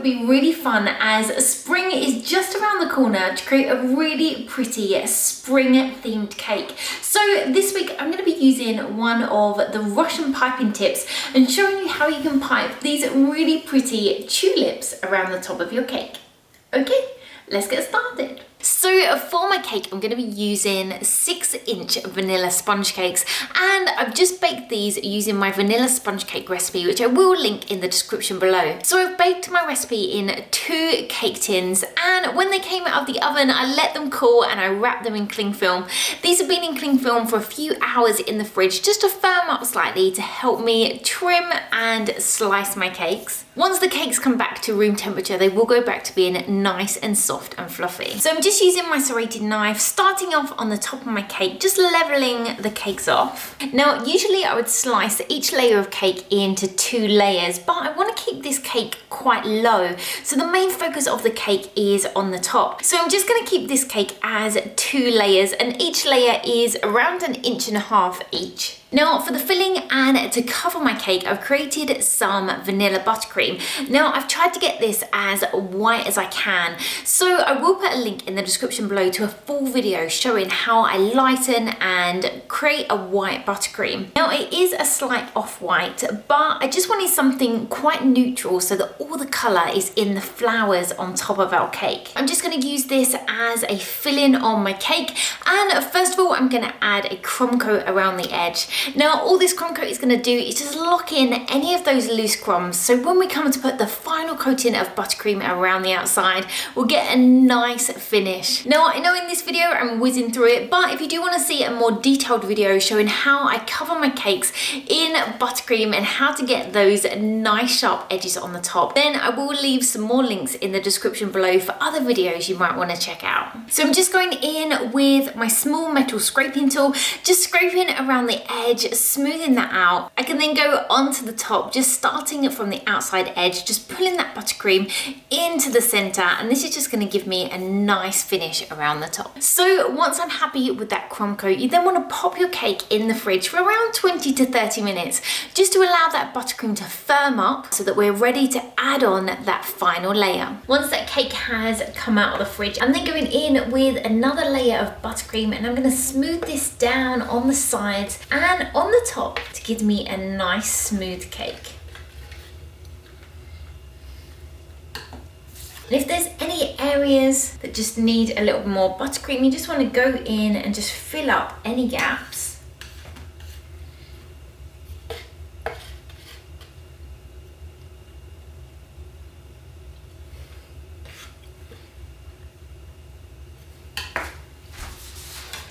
be really fun as spring is just around the corner to create a really pretty spring themed cake. So this week I'm going to be using one of the Russian piping tips and showing you how you can pipe these really pretty tulips around the top of your cake. Okay, let's get started. So for my cake, I'm going to be using 6-inch vanilla sponge cakes, and I've just baked these using my vanilla sponge cake recipe, which I will link in the description below. So I've baked my recipe in 2 cake tins, and when they came out of the oven, I let them cool and I wrapped them in cling film. These have been in cling film for a few hours in the fridge just to firm up slightly to help me trim and slice my cakes. Once the cakes come back to room temperature, they will go back to being nice and soft and fluffy. So I'm just using my serrated knife, starting off on the top of my cake, just leveling the cakes off. Now, usually I would slice each layer of cake into 2 layers, but I want to keep this cake quite low. So the main focus of the cake is on the top. So I'm just going to keep this cake as 2 layers, and each layer is around 1.5 inches each. Now for the filling and to cover my cake, I've created some vanilla buttercream. Now I've tried to get this as white as I can, so I will put a link in the description below to a full video showing how I lighten and create a white buttercream. Now it is a slight off-white, but I just wanted something quite neutral so that all the colour is in the flowers on top of our cake. I'm just going to use this as a filling on my cake, and first of all I'm going to add a crumb coat around the edge. Now all this crumb coat is going to do is just lock in any of those loose crumbs, so when we come to put the final coating of buttercream around the outside, we'll get a nice finish. Now I know in this video I'm whizzing through it, but if you do want to see a more detailed video showing how I cover my cakes in buttercream and how to get those nice sharp edges on the top, then I will leave some more links in the description below for other videos you might want to check out. So I'm just going in with my small metal scraping tool, just scraping around the edge, smoothing that out. I can then go onto the top, just starting from the outside edge, just pulling that buttercream into the center, and this is just going to give me a nice finish around the top. So once I'm happy with that crumb coat, you then want to pop your cake in the fridge for around 20 to 30 minutes, just to allow that buttercream to firm up so that we're ready to add on that final layer. Once that cake has come out of the fridge, I'm then going in with another layer of buttercream, and I'm going to smooth this down on the sides and on the top to give me a nice smooth cake. And if there's any areas that just need a little more buttercream, you just want to go in and just fill up any gaps.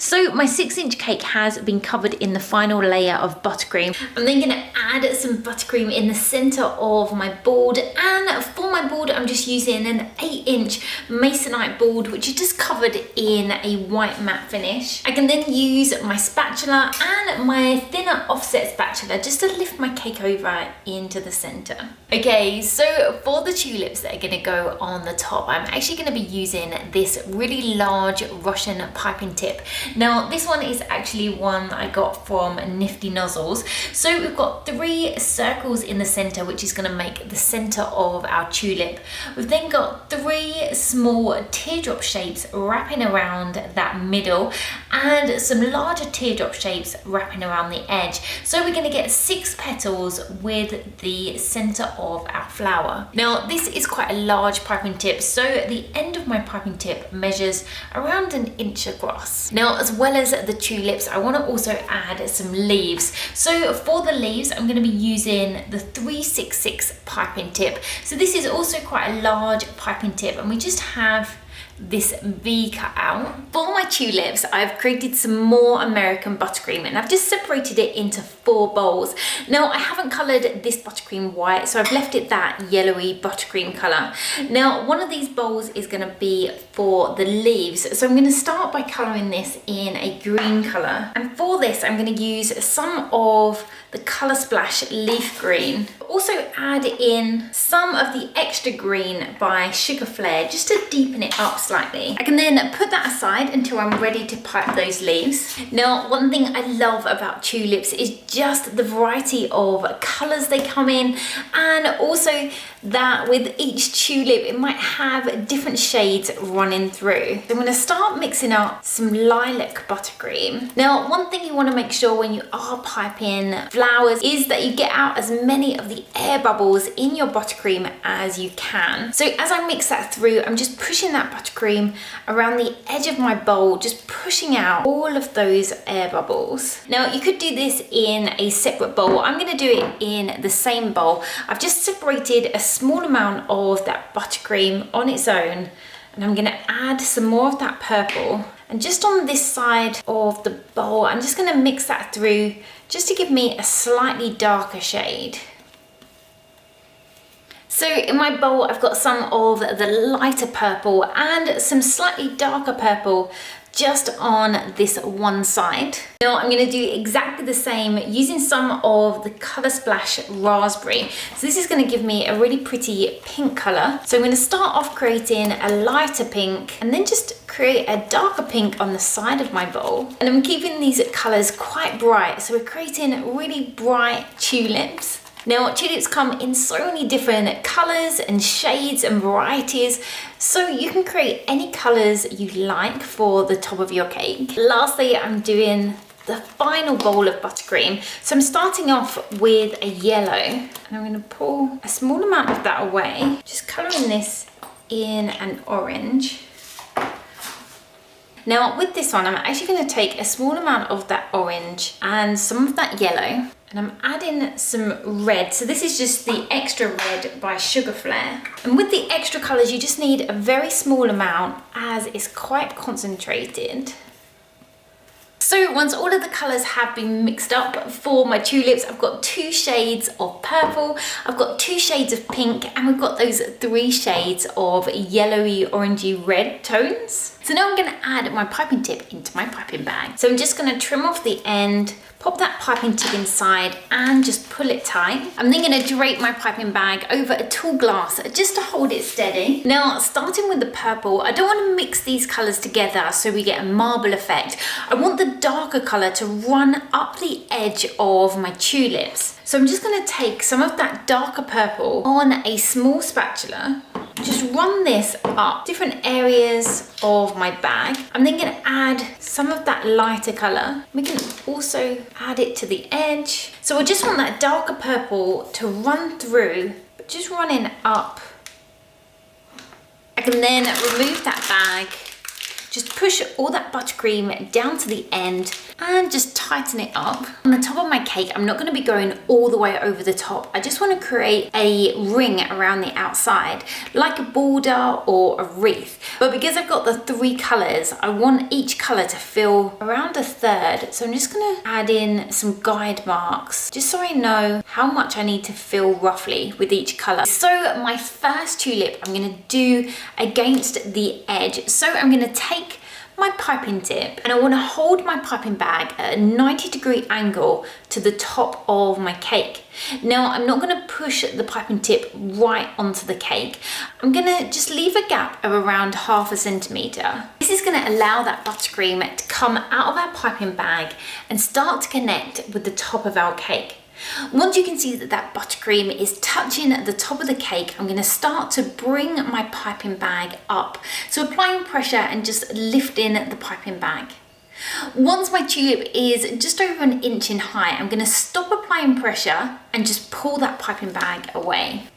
So my 6-inch cake has been covered in the final layer of buttercream. I'm then going to add some buttercream in the center of my board, and for my board I'm just using an 8-inch masonite board which is just covered in a white matte finish. I can then use my spatula and my thinner offset spatula just to lift my cake over into the center. Okay, so for the tulips that are going to go on the top, I'm actually going to be using this really large Russian piping tip. Now this one is actually one that I got from Nifty Nozzles. So we've got 3 circles in the center, which is going to make the center of our tulip. We've then got 3 small teardrop shapes wrapping around that middle, and some larger teardrop shapes wrapping around the edge. So we're going to get 6 petals with the center of our flower. Now this is quite a large piping tip, so the end of my piping tip measures around 1 inch across. Now as well as the tulips, I want to also add some leaves. So for the leaves, I'm going to be using the 366 piping tip. So this is also quite a large piping tip, and we just have this V cut out. For my tulips, I've created some more American buttercream, and I've just separated it into 4 bowls. Now I haven't coloured this buttercream white, so I've left it that yellowy buttercream colour. Now one of these bowls is going to be for the leaves, so I'm going to start by colouring this in a green colour, and for this I'm going to use some of the Colour Splash leaf green. Also add in some of the extra green by Sugar Flare just to deepen it up slightly. I can then put that aside until I'm ready to pipe those leaves. Now one thing I love about tulips is just the variety of colours they come in, and also that with each tulip it might have different shades running through. So I'm going to start mixing up some lilac buttercream. Now, one thing you want to make sure when you are piping flowers is that you get out as many of the air bubbles in your buttercream as you can. So as I mix that through, I'm just pushing that buttercream around the edge of my bowl, just pushing out all of those air bubbles. Now, you could do this in a separate bowl. I'm going to do it in the same bowl. I've just separated a small amount of that buttercream on its own, and I'm going to add some more of that purple. And just on this side of the bowl, I'm just going to mix that through just to give me a slightly darker shade. So in my bowl, I've got some of the lighter purple and some slightly darker purple just on this one side. Now I'm going to do exactly the same using some of the Colour Splash Raspberry. So this is going to give me a really pretty pink colour. So I'm going to start off creating a lighter pink and then just create a darker pink on the side of my bowl. And I'm keeping these colours quite bright. So we're creating really bright tulips. Now, tulips come in so many different colours and shades and varieties, so you can create any colours you like for the top of your cake. Lastly, I'm doing the final bowl of buttercream. So I'm starting off with a yellow, and I'm going to pull a small amount of that away, just colouring this in an orange. Now with this one, I'm actually going to take a small amount of that orange and some of that yellow, and I'm adding some red. So this is just the Extra Red by Sugar Flare. And with the extra colours, you just need a very small amount as it's quite concentrated. So once all of the colours have been mixed up for my tulips, I've got 2 shades of purple, I've got 2 shades of pink, and we've got those 3 shades of yellowy, orangey red tones. So now I'm going to add my piping tip into my piping bag. So I'm just going to trim off the end, pop that piping tip inside and just pull it tight. I'm then going to drape my piping bag over a tall glass just to hold it steady. Now, starting with the purple, I don't want to mix these colours together so we get a marble effect. I want the darker colour to run up the edge of my tulips. So I'm just going to take some of that darker purple on a small spatula, just run this up different areas of my bag. I'm then going to add some of that lighter colour. We can also add it to the edge. So I just want that darker purple to run through, but just running up. I can then remove that bag, just push all that buttercream down to the end and just tighten it up. On the top of my cake, I'm not going to be going all the way over the top. I just want to create a ring around the outside, like a border or a wreath. But because I've got the 3 colours, I want each colour to fill around a third. So I'm just going to add in some guide marks, just so I know how much I need to fill roughly with each colour. So my first tulip, I'm going to do against the edge. So I'm going to take my piping tip and I want to hold my piping bag at a 90-degree angle to the top of my cake. Now I'm not going to push the piping tip right onto the cake. I'm going to just leave a gap of around ½ centimetre. This is going to allow that buttercream to come out of our piping bag and start to connect with the top of our cake. Once you can see that that buttercream is touching the top of the cake, I'm going to start to bring my piping bag up. So applying pressure and just lifting the piping bag. Once my tulip is just over 1 inch in height, I'm going to stop applying pressure and just pull that piping bag away.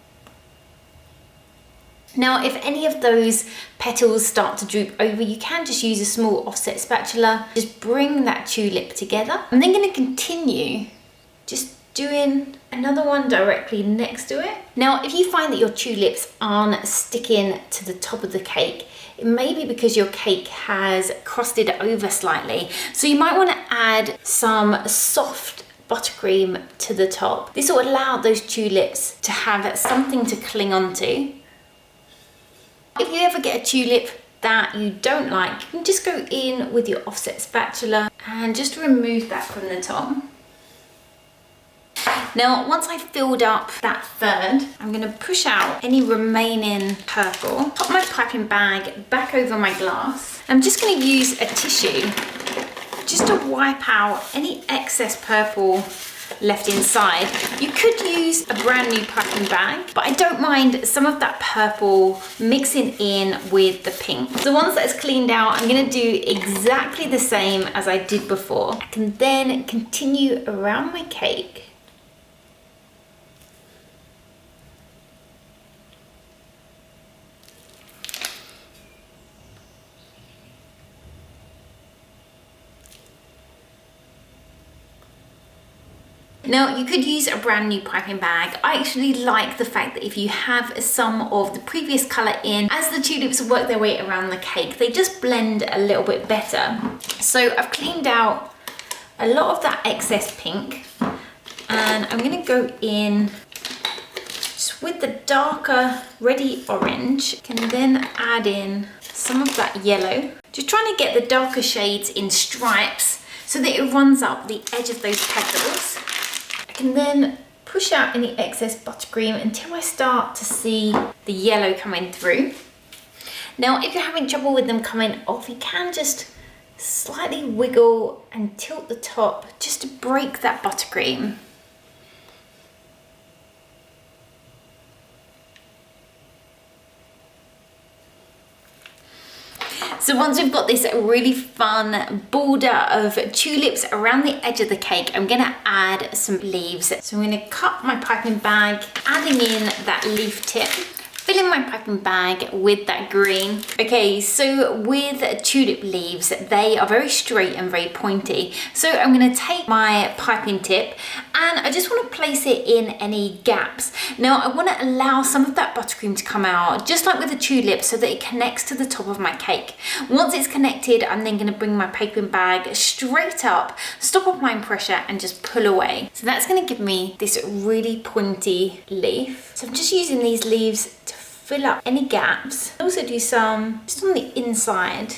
Now, if any of those petals start to droop over, you can just use a small offset spatula. Just bring that tulip together. I'm then going to continue just doing another one directly next to it. Now, if you find that your tulips aren't sticking to the top of the cake, it may be because your cake has crusted over slightly. So you might want to add some soft buttercream to the top. This will allow those tulips to have something to cling onto. If you ever get a tulip that you don't like, you can just go in with your offset spatula and just remove that from the top. Now, once I've filled up that third, I'm going to push out any remaining purple, pop my piping bag back over my glass. I'm just going to use a tissue just to wipe out any excess purple left inside. You could use a brand new piping bag, but I don't mind some of that purple mixing in with the pink. So once that's cleaned out, I'm gonna do exactly the same as I did before. I can then continue around my cake. Now, you could use a brand new piping bag. I actually like the fact that if you have some of the previous colour in, as the tulips work their way around the cake, they just blend a little bit better. So I've cleaned out a lot of that excess pink, and I'm going to go in just with the darker reddy orange. Can then add in some of that yellow. Just trying to get the darker shades in stripes so that it runs up the edge of those petals. I can then push out any excess buttercream until I start to see the yellow coming through. Now, if you're having trouble with them coming off, you can just slightly wiggle and tilt the top just to break that buttercream. So once we've got this really fun border of tulips around the edge of the cake, I'm gonna add some leaves. So I'm gonna cut my piping bag, adding in that leaf tip, filling my piping bag with that green. Okay, so with tulip leaves, they are very straight and very pointy. So I'm gonna take my piping tip and I just wanna place it in any gaps. Now I wanna allow some of that buttercream to come out, just like with the tulip, so that it connects to the top of my cake. Once it's connected, I'm then gonna bring my piping bag straight up, stop applying pressure and just pull away. So that's gonna give me this really pointy leaf. So I'm just using these leaves to fill up any gaps. I also do some just on the inside.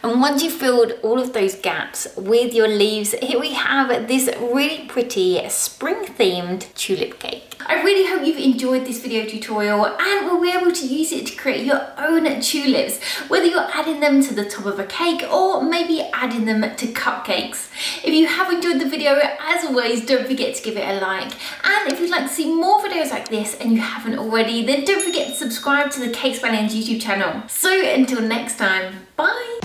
And once you've filled all of those gaps with your leaves, here we have this really pretty spring-themed tulip cake. I really hope you've enjoyed this video tutorial and will be able to use it to create your own tulips, whether you're adding them to the top of a cake or maybe adding them to cupcakes. If you have enjoyed the video, as always, don't forget to give it a like. And if you'd like to see more videos like this and you haven't already, then don't forget to subscribe to the Cakes by Lens YouTube channel. So until next time, bye!